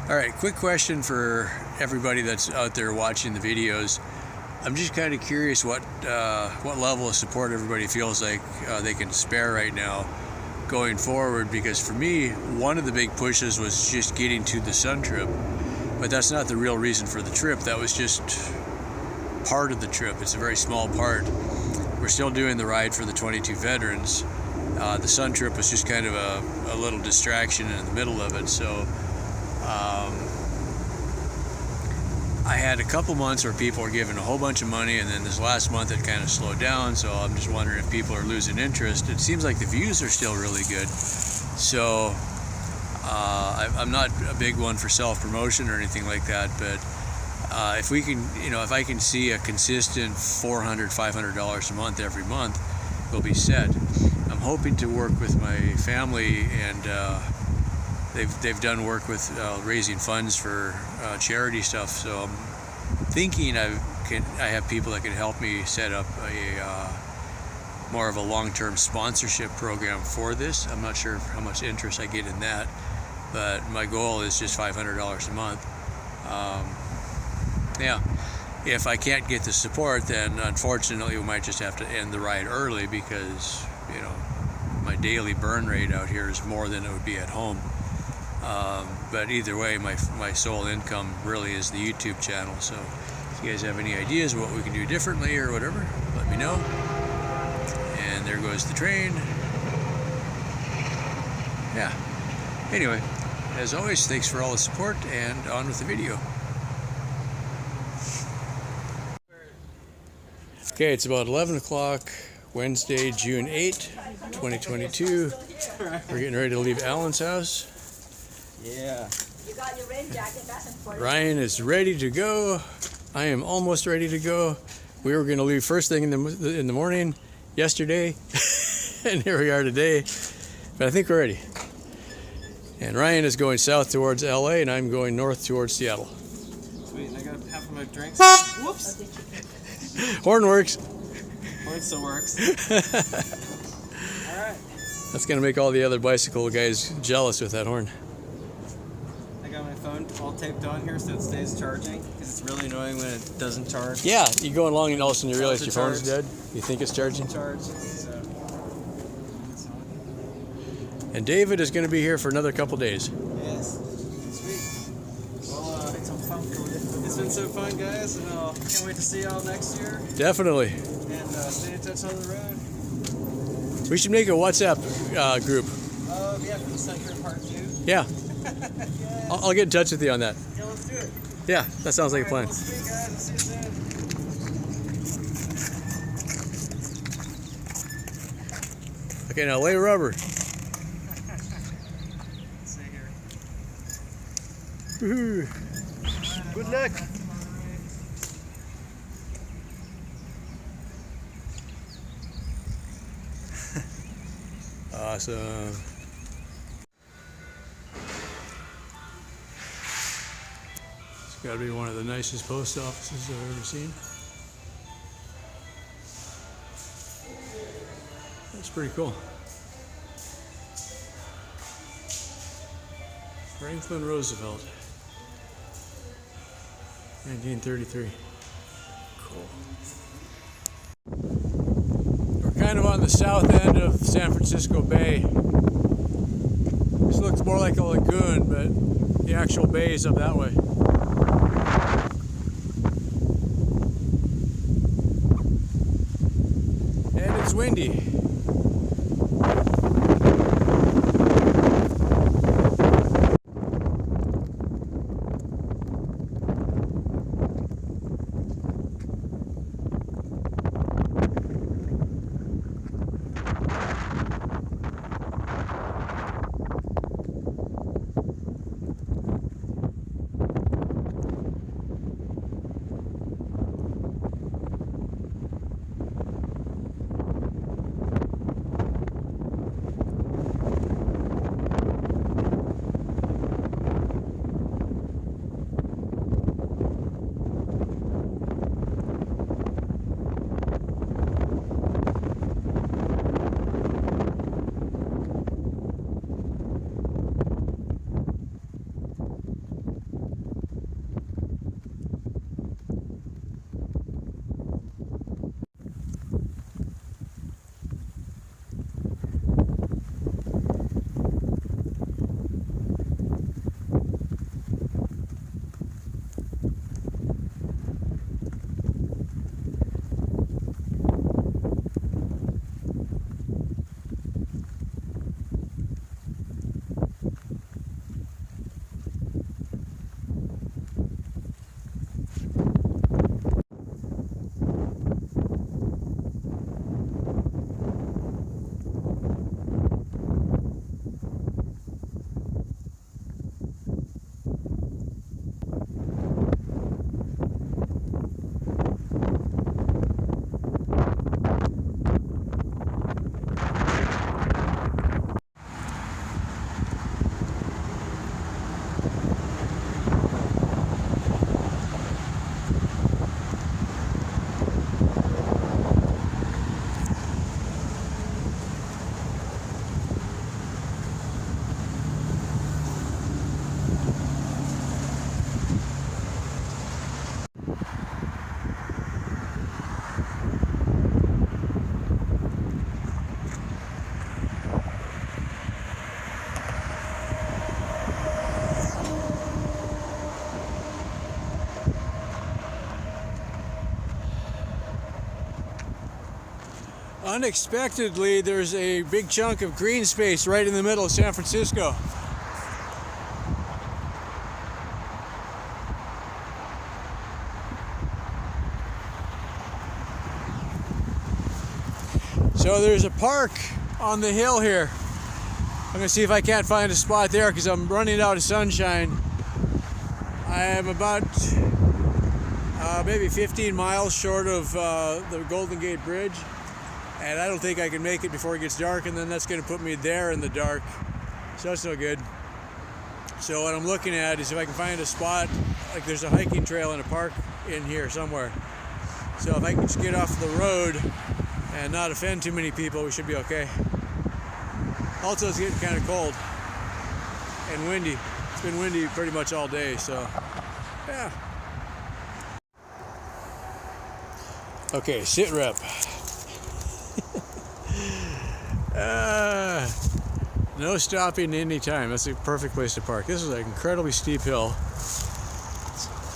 All right, quick question for everybody that's out there watching the videos. I'm just kind of curious what level of support everybody feels like they can spare right now going forward, because for me, one of the big pushes was just getting to the Sun trip, but that's not the real reason for the trip. That was just part of the trip. It's a very small part. We're still doing the ride for the 22 veterans. The Sun trip was just kind of a little distraction in the middle of it. So I had a couple months where people were giving a whole bunch of money, and then this last month it kind of slowed down. So I'm just wondering if people are losing interest. It seems like the views are still really good. So I'm not a big one for self-promotion or anything like that, but if we can, if I can see a consistent $400, $500 a month every month, we'll be set. I'm hoping to work with my family, and they've done work with raising funds for charity stuff. So I'm thinking I have people that can help me set up a more of a long-term sponsorship program for this. I'm not sure how much interest I get in that, but my goal is just $500 a month. Yeah, if I can't get the support, then unfortunately we might just have to end the ride early, because my daily burn rate out here is more than it would be at home. But either way, my sole income really is the YouTube channel. So if you guys have any ideas what we can do differently or whatever, let me know. And there goes the train. Yeah. Anyway, as always, thanks for all the support, and on with the video. Okay, it's about 11 o'clock, Wednesday, June 8, 2022. We're getting ready to leave Alan's house. Yeah. You got your rain jacket, that's important. Ryan is ready to go. I am almost ready to go. We were going to leave first thing in the morning yesterday, and here we are today. But I think we're ready. And Ryan is going south towards LA, and I'm going north towards Seattle. Sweet, and I got half of my drinks. Whoops! Horn works. Horn still works. Alright. That's going to make all the other bicycle guys jealous with that horn. I got my phone all taped on here so it stays charging, because it's really annoying when it doesn't charge. Yeah, you go along and all of a sudden you realize your phone's charge. dead. You think it's charging. Charge. So. And David is going to be here for another couple days. Yes. Sweet. Well, it's been so fun, guys, and I can't wait to see y'all next year. Definitely. And stay in touch on the road. We should make a WhatsApp group. Yeah, for the Century Part 2. Yeah. Yes. I'll get in touch with you on that. Yeah, let's do it. Yeah, that sounds like a plan. Well, sweet, guys. I'll see you soon. Okay, now lay rubber. See you here. Woohoo. Good luck. Awesome. It's got to be one of the nicest post offices I've ever seen. That's pretty cool. Franklin Roosevelt, 1933. Cool. We're kind of on the south end of San Francisco Bay. This looks more like a lagoon, but the actual bay is up that way. And it's windy. Unexpectedly, there's a big chunk of green space right in the middle of San Francisco. So there's a park on the hill here. I'm gonna see if I can't find a spot there because I'm running out of sunshine. I am about maybe 15 miles short of the Golden Gate Bridge. And I don't think I can make it before it gets dark, and then that's going to put me there in the dark. So that's no good. So what I'm looking at is if I can find a spot, like there's a hiking trail in a park in here somewhere. So if I can just get off the road and not offend too many people, we should be okay. Also, it's getting kind of cold and windy. It's been windy pretty much all day, so yeah. Okay, sit rep. No stopping any time. That's a perfect place to park. This is an incredibly steep hill.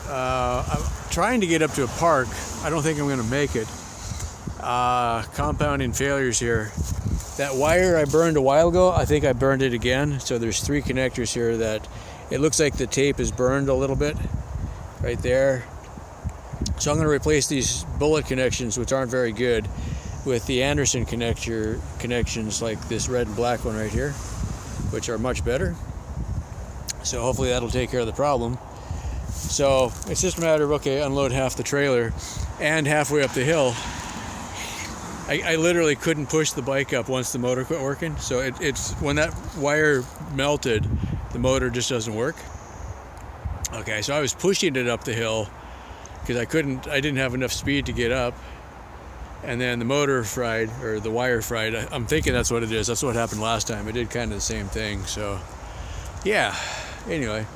I'm trying to get up to a park. I don't think I'm going to make it. Compounding failures here. That wire I burned a while ago, I think I burned it again. So there's 3 connectors here that it looks like the tape is burned a little bit right there. So I'm going to replace these bullet connections, which aren't very good, with the Anderson connections like this red and black one right here, which are much better. So hopefully that'll take care of the problem. So it's just a matter of, okay, unload half the trailer, and halfway up the hill, I literally couldn't push the bike up once the motor quit working. So it's when that wire melted, the motor just doesn't work. Okay, so I was pushing it up the hill because I didn't have enough speed to get up. And then the motor fried, or the wire fried. I'm thinking that's what it is. That's what happened last time. It did kind of the same thing. So, yeah. Anyway,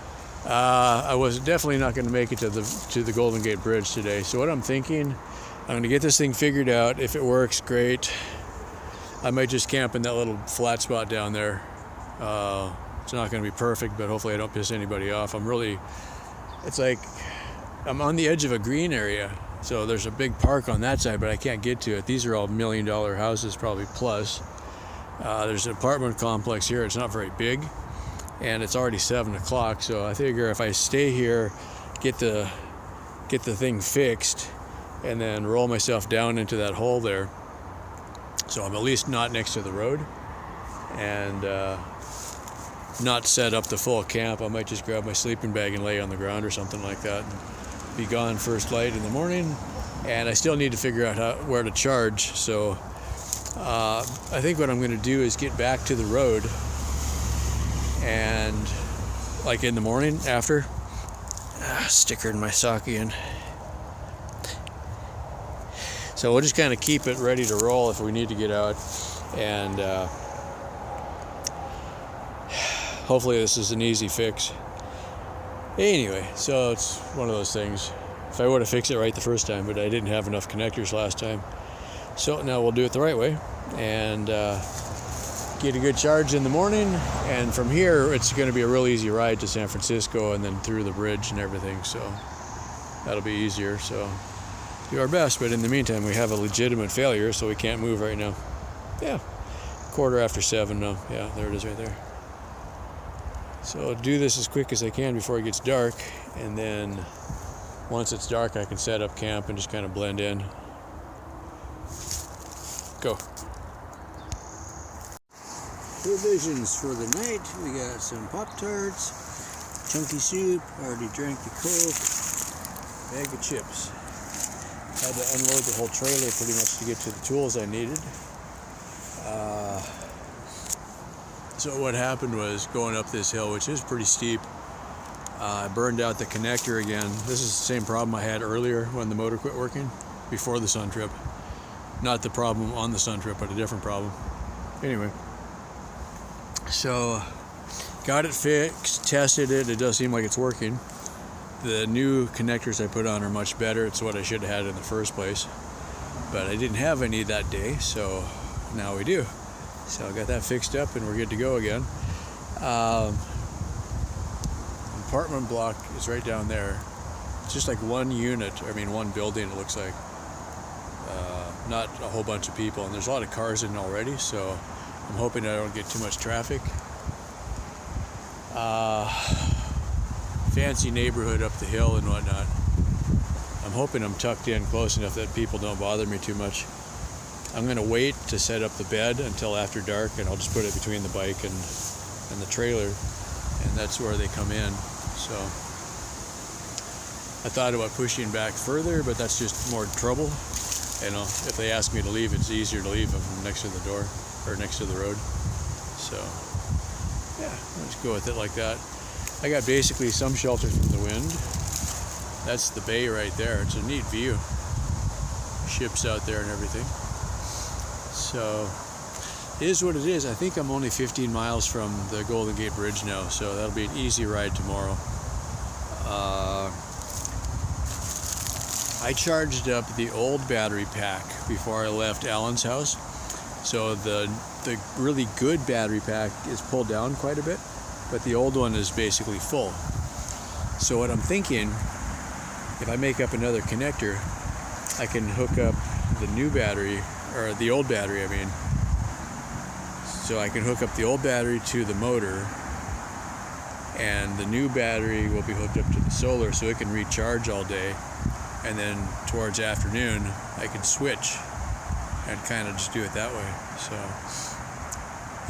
I was definitely not going to make it to the Golden Gate Bridge today. So what I'm thinking, I'm going to get this thing figured out. If it works, great. I might just camp in that little flat spot down there. It's not going to be perfect, but hopefully I don't piss anybody off. It's like I'm on the edge of a green area. So there's a big park on that side, but I can't get to it. These are all $1 million houses, probably plus. There's an apartment complex here. It's not very big, and it's already 7 o'clock. So I figure if I stay here, get the thing fixed, and then roll myself down into that hole there, so I'm at least not next to the road, and not set up the full camp. I might just grab my sleeping bag and lay on the ground or something like that. Be gone first light in the morning, and I still need to figure out where to charge. So I think what I'm going to do is get back to the road, and like in the morning after, sticker in my sock again. So we'll just kind of keep it ready to roll if we need to get out, and hopefully this is an easy fix. Anyway, so it's one of those things. If I would have fixed it right the first time, but I didn't have enough connectors last time. So now we'll do it the right way, and get a good charge in the morning. And from here, it's going to be a real easy ride to San Francisco and then through the bridge and everything. So that'll be easier. So do our best. But in the meantime, we have a legitimate failure, so we can't move right now. Yeah, 7:15 now. Yeah, there it is right there. So I'll do this as quick as I can before it gets dark, and then once it's dark I can set up camp and just kind of blend in. Go. Provisions for the night. We got some Pop-Tarts, chunky soup, already drank the Coke, bag of chips. Had to unload the whole trailer pretty much to get to the tools I needed. So what happened was, going up this hill, which is pretty steep, I burned out the connector again. This is the same problem I had earlier when the motor quit working, before the sun trip. Not the problem on the sun trip, but a different problem. Anyway, so got it fixed, tested it. It does seem like it's working. The new connectors I put on are much better. It's what I should have had in the first place. But I didn't have any that day, so now we do. So I got that fixed up and we're good to go again. Apartment block is right down there. It's just like one unit, one building it looks like. Not a whole bunch of people, and there's a lot of cars in already, so I'm hoping I don't get too much traffic. Fancy neighborhood up the hill and whatnot. I'm hoping I'm tucked in close enough that people don't bother me too much. I'm going to wait to set up the bed until after dark, and I'll just put it between the bike and the trailer, and that's where they come in. So I thought about pushing back further, but that's just more trouble. If they ask me to leave, it's easier to leave them next to the door or next to the road. So yeah, I'll just go with it like that. I got basically some shelter from the wind. That's the bay right there. It's a neat view. Ships out there and everything. So it is what it is. I think I'm only 15 miles from the Golden Gate Bridge now, so that'll be an easy ride tomorrow. I charged up the old battery pack before I left Alan's house. So the really good battery pack is pulled down quite a bit, but the old one is basically full. So what I'm thinking, if I make up another connector, I can hook up the new battery, or the old battery, So I can hook up the old battery to the motor, and the new battery will be hooked up to the solar so it can recharge all day. And then towards afternoon, I can switch and kind of just do it that way. So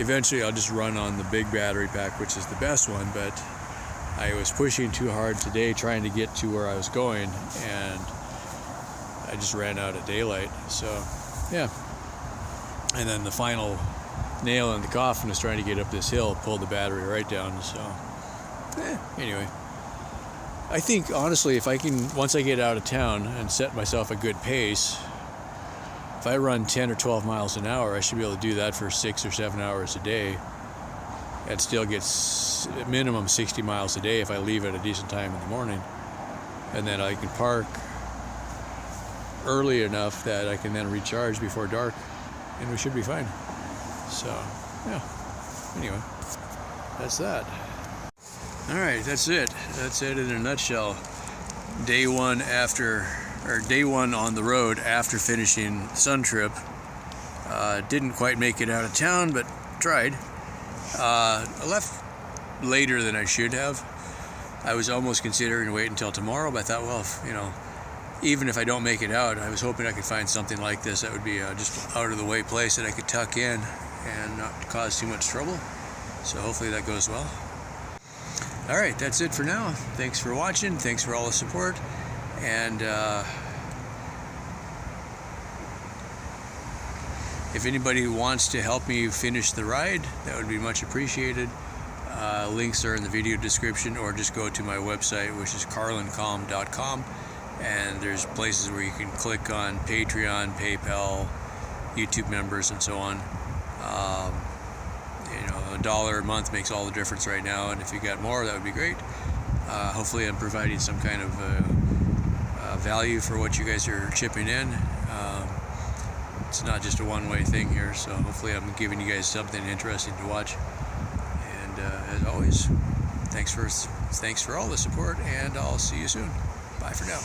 eventually I'll just run on the big battery pack, which is the best one, but I was pushing too hard today trying to get to where I was going, and I just ran out of daylight. So yeah. And then the final nail in the coffin is trying to get up this hill, pull the battery right down. So anyway, I think honestly, if I can, once I get out of town and set myself a good pace, if I run 10 or 12 miles an hour, I should be able to do that for 6 or 7 hours a day and still get minimum 60 miles a day if I leave at a decent time in the morning. And then I can park early enough that I can then recharge before dark, and we should be fine. So yeah, anyway, that's that. All right, that's it. That's it in a nutshell. Day one on the road after finishing Sun Trip. Didn't quite make it out of town, but tried. I left later than I should have. I was almost considering waiting until tomorrow, but I thought, well, even if I don't make it out, I was hoping I could find something like this that would be just out of the way place that I could tuck in and not cause too much trouble. So hopefully that goes well. All right, that's it for now. Thanks for watching. Thanks for all the support. And if anybody wants to help me finish the ride, that would be much appreciated. Links are in the video description, or just go to my website, which is carlincom.com. And there's places where you can click on Patreon, PayPal, YouTube members, and so on. $1 a month makes all the difference right now, and if you got more, that would be great. Hopefully I'm providing some kind of value for what you guys are chipping in. It's not just a one-way thing here, so hopefully I'm giving you guys something interesting to watch. And as always, thanks for all the support, and I'll see you soon. Bye for now.